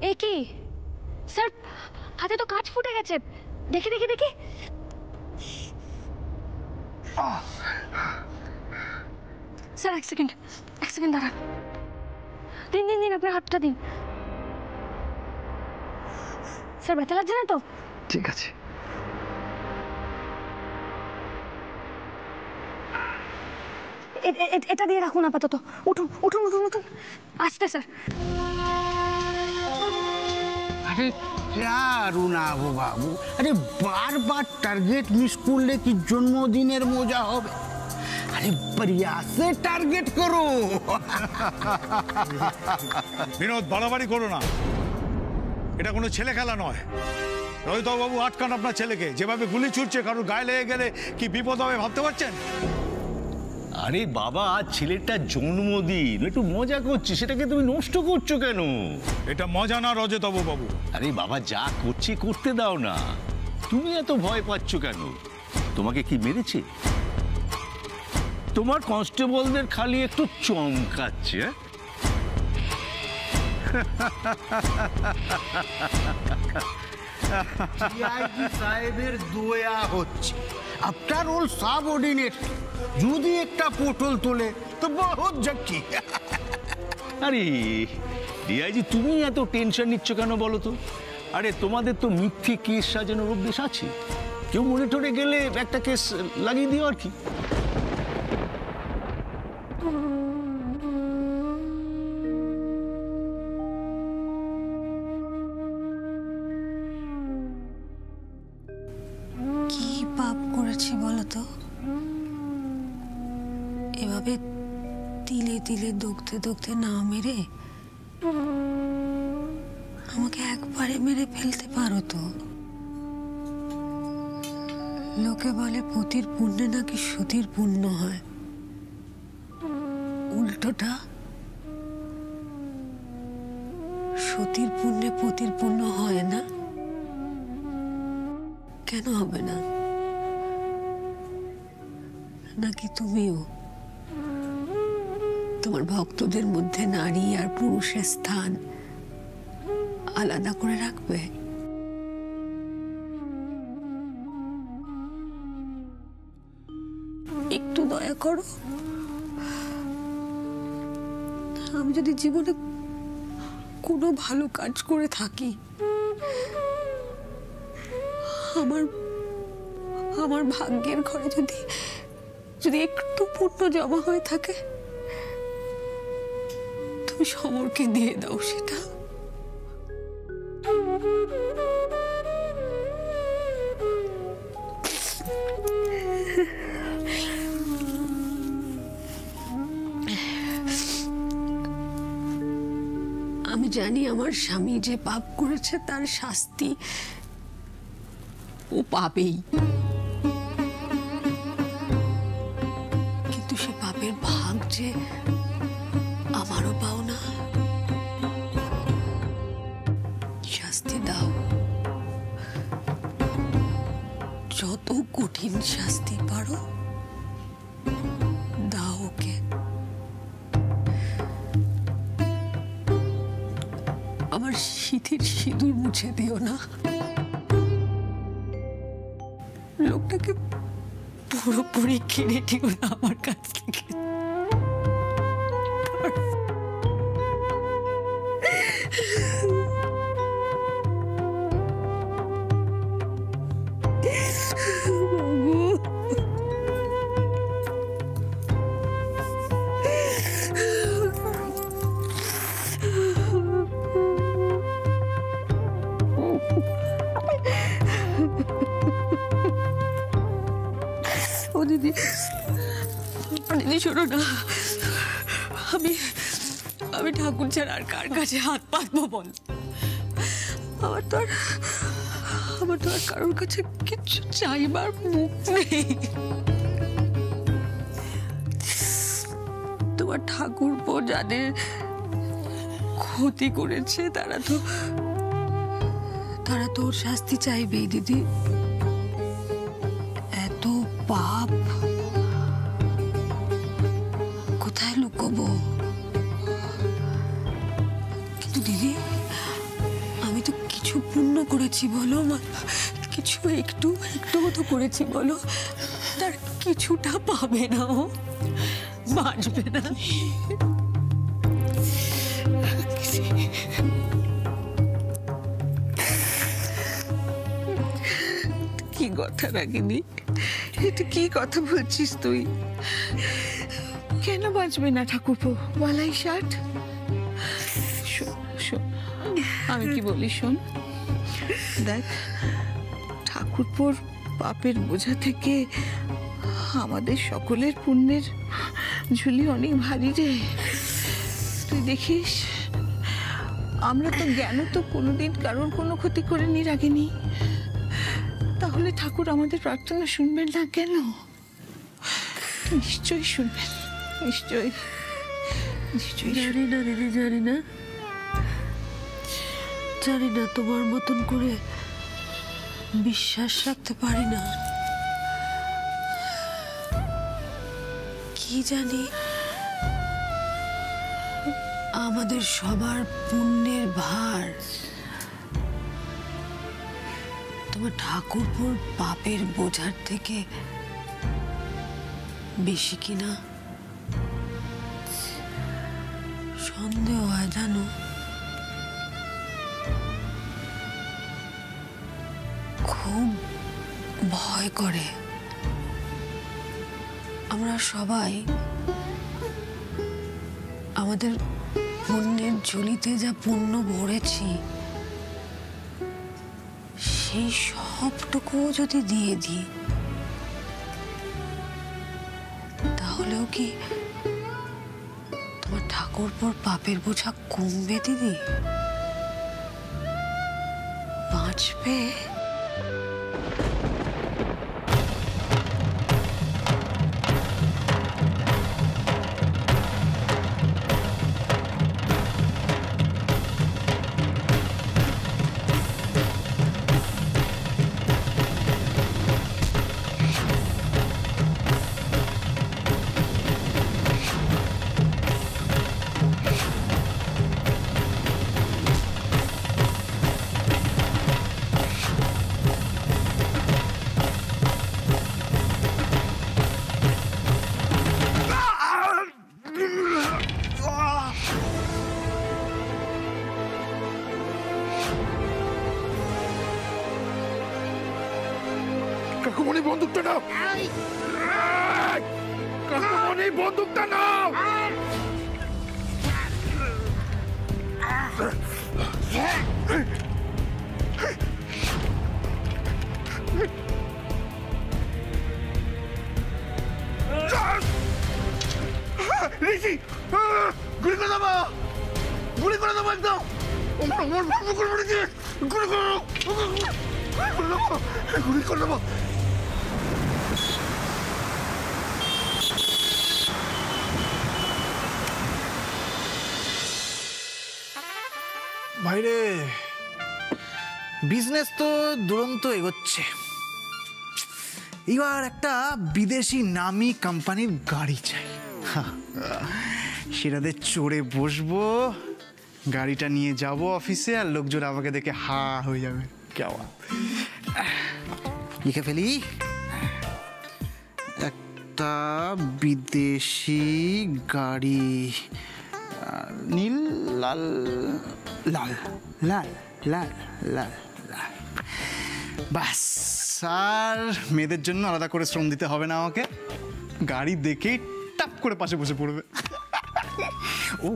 এ কি স্যার, হাতে তো কাঁচ ফুটে গেছে। দেখি দেখি দেখি। স্যার এক সেকেন্ড দাঁড়ান। দিন দিন দিন, আপনার হাতটা দিন। স্যার ব্যথা লাগছে না তো? ঠিক আছে। এটা দিয়ে রাখুন আপাতত। উঠুন উঠুন উঠুন উঠুন, আসতে স্যার। अरे क्या रुनाब बाबू, अरे बार बार टारगेट मिस করলে কি জন্মদিনের মজা হবে? আরে প্রয়াসে টার্গেট করো। বিনোদ, বাড়াবাড়ি করো না, এটা কোনো ছেলে খেলা নয়। রোহিত বাবু আটকান আপনার ছেলেকে, যেভাবে গুলি ছুটছে কারোর গায়ে লেগে গেলে কি বিপদ হবে ভাবতে পারছেন? আরে বাবা, আজ ছেলেটার জন্মদিন, একটু মজা করছি, সেটাকে তুমি নষ্ট করছো কেন? এটা মজা না রজতব বাবু। আরে বাবা, যা করছি করতে দাও না, তুমি এত ভয় পাচ্ছ কেন? তোমাকে কি মেরেছে? তোমার কনস্টেবলদের খালি একটু চমকাচ্ছে। সিআইডি সাহেবের দয়া হচ্ছে, আফটার অল সাবঅর্ডিনেট, যদি একটা পটল তোলে তো বহুত ঝক্কি। আরে ডিআইজি, তুমি এত টেনশন নিচ্ছ কেন বলো তো? আরে তোমাদের তো মিথ্যে কেস সাজানোর অভ্যেস আছে, কেউ মনে টরে গেলে একটা কেস লাগিয়ে দিও আর কি। কি পাপ করেছি বলতো? এভাবে তিলে তিলে দগতে দগতে না মেরে আমাকে একবারে মেরে ফেলতে পারো তো। লোকে বলে পতির পুণ্যে নাকি সতীর পুণ্য হয়, উল্টোটা, সতীর পুণ্যে পতির পুণ্য হয় না? কেন হবে না? নাকি তুমিও তোমার ভক্তদের মধ্যে নারী আর পুরুষের স্থান আলাদা করে রাখবে? একটু দয়া করো। আমি যদি জীবনে কোনো ভালো কাজ করে থাকি, আমার ভাগ্যের ঘরে যদি একটু পুণ্য জমা হয়ে থাকে, তুমি সমরকে দিয়ে দাও সেটা। আমি জানি আমার স্বামী যে পাপ করেছে তার শাস্তি ও পাবেই, কিন্তু সে পাপের ভাগ যে আমারও পাও না। শাস্তি দাও, যত কঠিন শাস্তি পারো দাও ওকে। আমার সিঁথির সিঁদুর মুছে দিও না। লোকটাকে পুরোপুরি কিনে দিও না আমার কাছ থেকে। ও দিদি, দিদি শোনো না, আমি ঠাকুর ছাড়া আর কার কাছে হাত পাতবো বল? আমার তো আর কারোর কাছে কিছু চাইবার মুখ নেই। তোমার ঠাকুরপো যাদের ক্ষতি করেছে তারা তো ওর শাস্তি চাইবেই দিদি। এত পাপ কোথায় লুকোবো? কিন্তু দিদি, কিছু পুণ্য করেছি বলো মা? কিছু একটু তো করেছি বলো? তার কিছুটা পাবে না, ও বাঁচবে না। কি কথা রাগিনী, এটা কি কথা বলছিস তুই? কেন বাঁচবে না ঠাকুরপো? বলাই ষাট। শোন, আমি কি বলি শোন, দেখ ঠাকুরপোর পাপের বোঝা থেকে আমাদের সকলের পুণ্যের ঝুলি অনেক ভারী রে। তুই দেখিস, আমরা তো জ্ঞান তো কোনোদিন কারোর কোনো ক্ষতি করিনি রাগিনি। তাহলে ঠাকুর আমাদের প্রার্থনা শুনবেন না কেন? নিশ্চয়ই শুনবেন, নিশ্চয়ই। জানি না দিদি, জানি না তোমার মতন করে বিশ্বাস রাখতে পারি না। কি জানি আমাদের সবার পুণ্যের ভার তোমার ঠাকুরপুর পাপের বোঝার থেকে বেশি কিনা সন্দেহ হয় জানো। খুব ভয় করে। আমরা সবাই আমাদের পুণ্যের ঝুলিতে যা পুণ্য ভরেছি সেই সবটুকুও যদি দিয়ে দিই, তাহলেও কি তোমার ঠাকুরপুর পাপের বোঝা কমবে দিদি? বাঁচবে? কাকুমণি বন্দুকটা নাও, কাকুমণি বন্দুকটা নাও। ঋষি, গুলি করে দেবো, গুলি করে দেবো একদম। গুলি করে দেবো। ভাইরে, বিজনেস তো দুরন্ত এগোচ্ছে। এবার একটা বিদেশি নামি কোম্পানির গাড়ি চাই। সেটাতে চড়ে বসবো, গাড়িটা নিয়ে যাব অফিসে, আর লোকজন আমাকে দেখে হা হয়ে যাবে। কেমন লিখে ফেলি, একটা বিদেশি গাড়ি, নীল লাল লাল লাল লাল লাল লাল। বাস, আর মেয়েদের জন্য আলাদা করে শ্রম দিতে হবে না আমাকে। গাড়ি দেখেই টাপ করে পাশে বসে পড়বে। ও,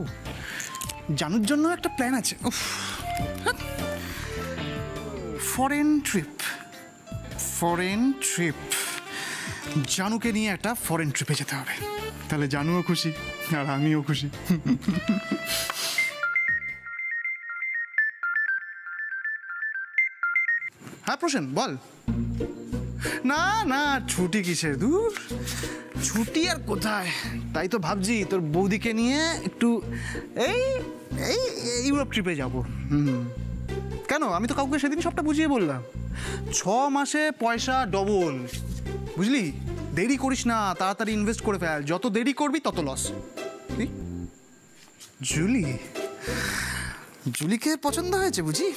জানুর জন্য একটা প্ল্যান আছে। Foreign trip, foreign trip. জানুকে নিয়ে একটা ফরেন ট্রিপে যেতে হবে, তাহলে জানুও খুশি আর আমিও খুশি। হ্যাঁ প্রসেন, বল। না না, ছুটি কিসের, দূর ছুটি আর কোথায়। তাই তো ভাবছি তোর বৌদিকে নিয়ে একটু এই এই ইউরোপ ট্রিপে যাবো। কেন, আমি তো কাউকে সেদিন সবটা বুঝিয়ে বললাম। 6 মাসে পয়সা ডবল, বুঝলি? দেরি করিস না, তাড়াতাড়ি ইনভেস্ট করে ফেল। যত দেরি করবি তত লস। জুলি, জুলিকে পছন্দ হয়েছে বুঝি?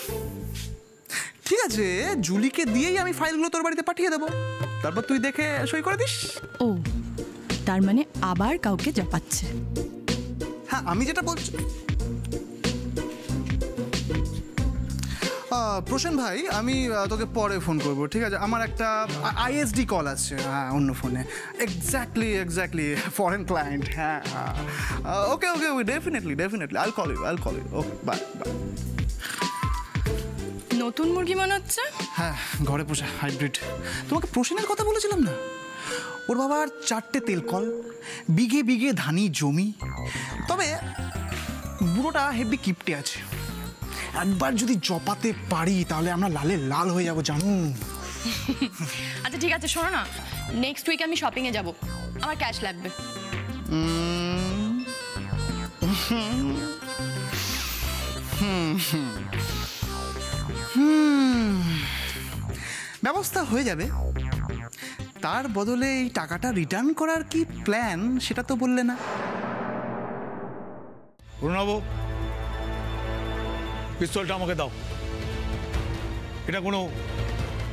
ঠিক আছে, জুলিকে দিয়েই আমি ফাইলগুলো তোর বাড়িতে পাঠিয়ে দেবো, তারপর তুই দেখে সই করে দিস। ও, তার মানে আবার কাউকে চাপাচ্ছে। হ্যাঁ, আমি যেটা বলছি, প্রসেন ভাই, আমি তোকে পরে ফোন করবো, ঠিক আছে? আমার একটা আইএসডি কল আছে, হ্যাঁ, অন্য ফোনে। Exactly foreign client. হ্যাঁ, okay, definitely I'll call you. Okay, bye. নতুন মুরগি মনে হচ্ছে। হ্যাঁ, ঘরে পোষা হাইব্রিড। তোমাকে প্রসেনের কথা বলেছিলাম না? ওর বাবার 4টে তেল কল, বিঘে ধানি জমি। তবে বুড়োটা হেভি কিপটে আছে। একবার যদি জপাতে পারি তাহলে আমরা লালে লাল হয়ে যাবো, জানো? আচ্ছা ঠিক আছে, শোনো না, নেক্সট উইক আমি শপিং এ যাব, আমার ক্যাশ লাগবে। ব্যবস্থা হয়ে যাবে। তার বদলে এই টাকাটা রিটার্ন করার কি প্ল্যান সেটা তো বললে না। প্রণব, পিস্তলটা আমাকে দাও। এটা কোনো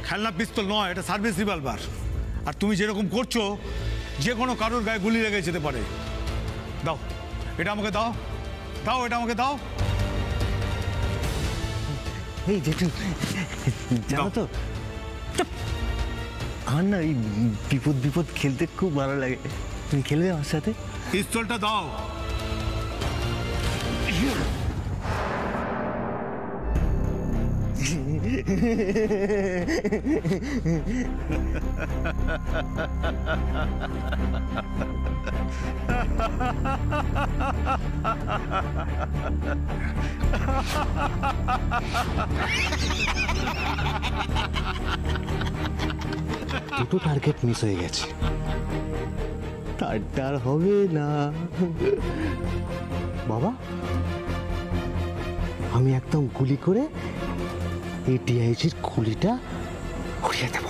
খেলনা পিস্তল নয়, এটা সার্ভিস রিভলভার। আর তুমি যেরকম করছো, যে কোনো কারোর গায়ে গুলি লেগে যেতে পারে। দাও, এটা আমাকে দাও, এটা আমাকে দাও। এই জেঠু, জানো তো আমার না এই বিপদ খেলতে খুব ভালো লাগে। তুমি খেলবে আমার সাথে? পিস্তলটা দাও। দুটো টার্গেট মিস হয়ে গেছে, তার হবে না। বাবা, আমি একদম গুলি করে এই ডিআইজির খুলিটা উড়িয়ে দেব।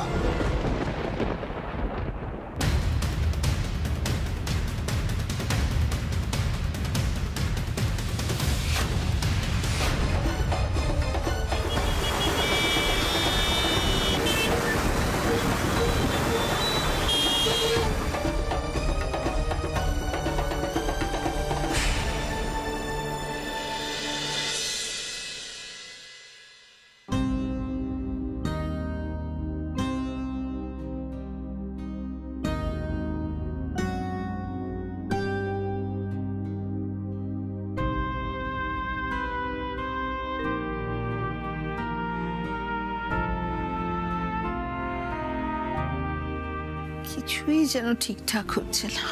কিছুই যেন ঠিকঠাক হচ্ছে না।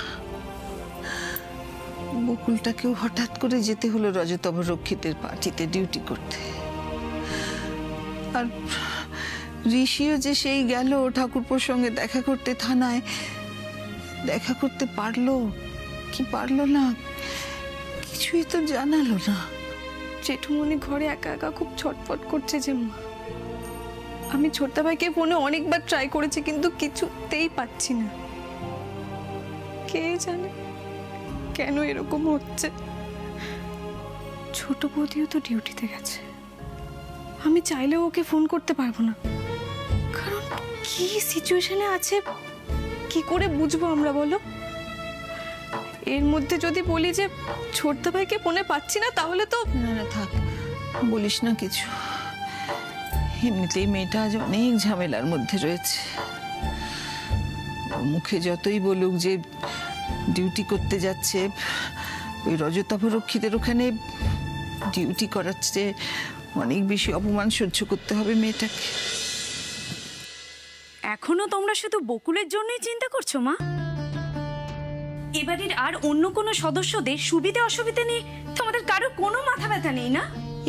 বকুলটাকেও হঠাৎ করে যেতে হলো রজতভ রক্ষিতের পার্টিতে ডিউটি করতে। আর ঋষিও যে সেই গেল ঠাকুরপোর সঙ্গে দেখা করতে থানায়, দেখা করতে পারলো কি পারলো না কিছুই তো জানালো না। জেঠুমনি ঘরে একা একা খুব ছটফট করছে যে মা। আমি ছোট্টা ভাইকে ফোনে অনেকবার ট্রাই করেছি, কিন্তু কিছুতেই পাচ্ছি না। কে জানে কেন এরকম হচ্ছে। ছোট বৌদিও তো ডিউটিতে গেছে, আমি চাইলেও ওকে ফোন করতে পারবো না, কারণ কি সিচুয়েশনে আছে কি করে বুঝবো আমরা, বলো? এর মধ্যে যদি বলি যে ছোট্টা ভাইকে ফোনে পাচ্ছি না, তাহলে তো না থাক, বলিস না কিছু। এমনিতেই মেয়েটা আজ অনেক ঝামেলার মধ্যে রয়েছে। মুখে যতই বলুক যে ডিউটি করতে যাচ্ছে, ওই রজতভ রক্ষিতের ওখানে ডিউটি করাচ্ছে, অনেক বেশি অপমান সহ্য করতে হবে মেয়েটাকে। এখনো তোমরা শুধু বকুলের জন্যই চিন্তা করছো মা? এবারের আর অন্য কোনো সদস্যদের সুবিধে অসুবিধে নিয়ে তোমাদের কারো কোনো মাথা ব্যথা নেই না?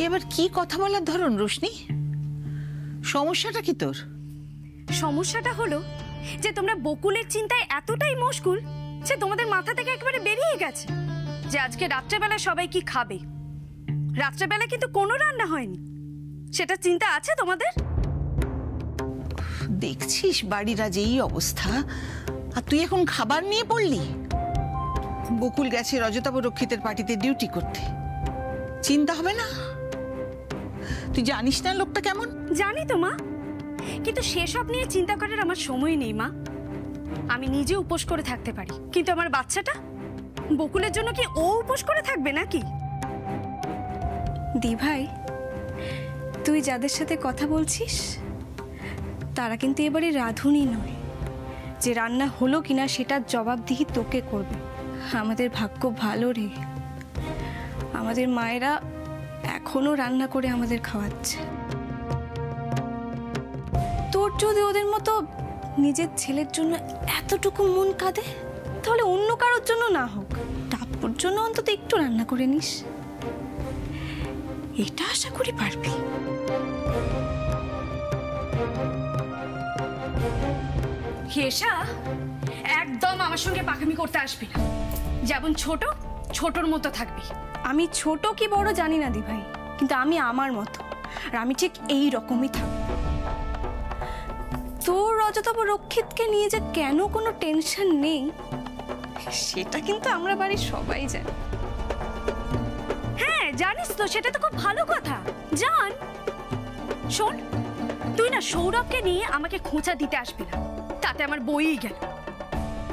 এবার কি কথা বলার ধরন রোশনি? সমস্যাটা কি তোর? সমস্যাটা হলো যে তোমরা বকুলের চিন্তায় এতটাই মশগুল যে তোমাদের মাথা থেকে একেবারে বেরিয়ে গেছে যে আজকে রাত্রেবেলা সবাই কি খাবে। রাত্রেবেলা কিন্তু কোনো রান্না হয়নি, সেটা চিন্তা আছে তোমাদের? দেখছিস বাড়ির আজ এই অবস্থা, আর তুই এখন খাবার নিয়ে পড়লি? বকুল গেছে রজতভ রক্ষিতের পার্টিতে ডিউটি করতে, চিন্তা হবে না? তুই জানিস না লোকটা কেমন? জানি তো মা, কিন্তু সেসব নিয়ে চিন্তা করার আমার সময় নেই মা। আমি নিজে উপোস করে থাকতে পারি, কিন্তু আমার বাচ্চাটা, বকুলের জন্য কি ও উপোস করে থাকবে নাকি? দি ভাই, তুই যাদের সাথে কথা বলছিস তারা কিন্তু এবারে রাঁধুনি নয় যে রান্না হলো কিনা সেটার জবাবদিহি তোকে করবে। আমাদের ভাগ্য ভালো রে, আমাদের মায়েরা এখনো রান্না করে আমাদের খাওয়াচ্ছে। তোর যদি ওদের মতো নিজের ছেলের জন্য এতটুকু মন কাঁদে, তাহলে অন্য কারোর জন্য না হোক, টাপুর জন্য অন্তত একটু রান্না করে নিস, এটা আশা করি পারবি। হেসা, একদম আমার সঙ্গে পাকামি করতে আসবি না। যেমন ছোট, ছোটর মতো থাকবি। আমি ছোট কি বড় জানি না দি ভাই, কিন্তু আমি আমার মতো, আর আমি ঠিক এই রকমই থাকব। তোর রজতব রক্ষিতকে নিয়ে যে কেন কোনো টেনশন নেই সেটা কিন্তু আমরা বাড়ির সবাই জানি। হ্যাঁ জানিস তো, সেটা তো খুব ভালো কথা। জান, শোন, তুই না সৌরভকে নিয়ে আমাকে খোঁচা দিতে আসবি না, তাতে আমার বইই গেল।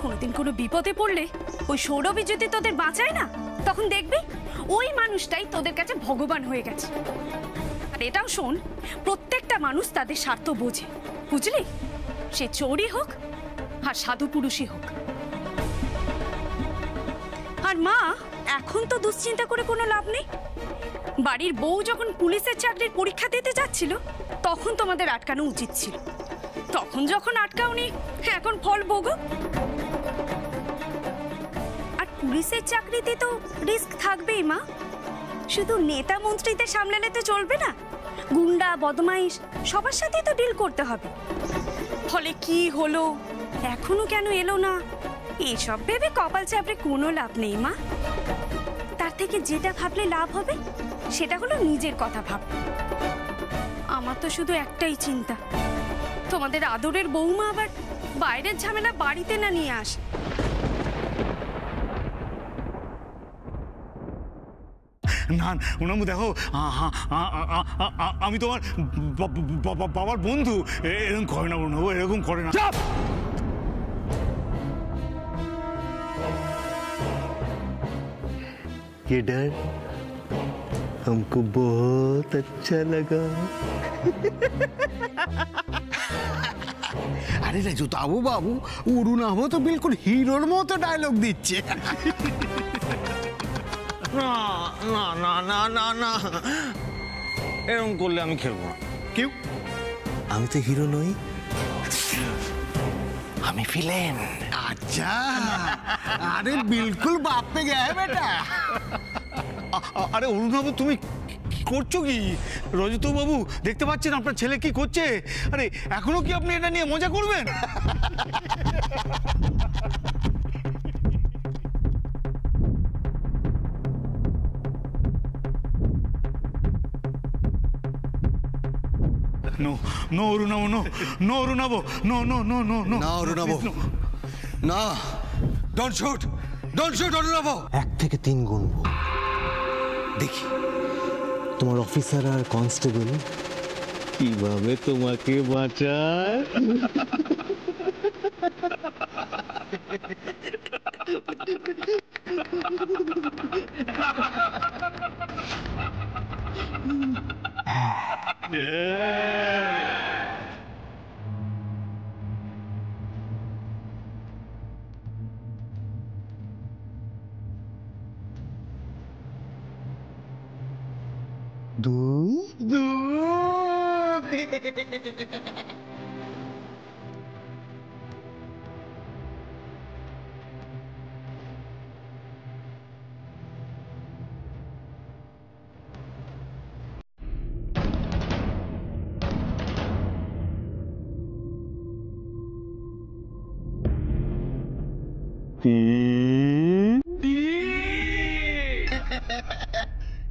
কোনোদিন কোনো বিপদে পড়লে ওই সৌরভই যদি তোদের বাঁচায় না, তখন দেখবি ওই মানুষটাই তোদের কাছে ভগবান হয়ে গেছে। আর এটাও শোন, প্রত্যেকটা মানুষ তাদের স্বার্থ বোঝে, বুঝলি? সে চোরই হোক আর সাধু পুরুষই হোক। আর মা, এখন তো দুশ্চিন্তা করে কোনো লাভ নেই। বাড়ির বউ যখন পুলিশের চাকরির পরীক্ষা দিতে যাচ্ছিল, তখন তোমাদের আটকানো উচিত ছিল। তখন যখন আটকাওনি, এখন ফল ভোগো। আর পুলিশের চাকরিতে তো রিস্ক থাকবেই মা। শুধু নেতা মন্ত্রীদের সামলালে তো চলবে না, গুন্ডা বদমাইশ সবার সাথে তো ডিল করতে হবে। ফলে কি হলো, এখনো কেন এলো না, এসব ভেবে কপাল চাপড়ে কোনো লাভ নেই মা। তার থেকে যেটা ভাবলে লাভ হবে সেটা হলো নিজের কথা ভাব। আমার তো শুধু একটাই চিন্তা, তোমাদের আদরের বৌমা আবার বাইরের ঝামেলা বাড়িতে না নিয়ে আসে। না ওনামু দেখো, আমি তোমার বাবার বন্ধু, এরকম করে না ওনামু, এরকম করে না। ये डर हमको बहुत अच्छा लगा। আরে রজতাবু বাবু, অরুণাভ তো বিলকুল হিরোর মতো ডায়লগ দিচ্ছে। না না না না না না, এরকম করলে আমি খেলবো না। কেউ, আমি তো হিরো নই, আমি ভিলেন। अच्छा, अरे बिल्कुल बाप पे गया है बेटा। আরে অরুণবাবু, তুমি কি করছো কি? রজত বাবু দেখতে পাচ্ছেন আপনার ছেলে কি করছে? আরে এখনো কি আপনি এটা নিয়ে মজা করবেন? No, no, Arunabo, no, no, Arunabo, no, no, no, no, no. না অরুণাভ, না, don't shoot, don't shoot Arunava. 1 থেকে 3 গুনবো, দেখি তোমার অফিসার আর কনস্টেবল কিভাবে তোমাকে বাঁচায়।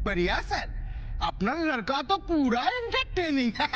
बढ़िया सर, अपना लड़का तो पूरा एंटरटेनिंग है।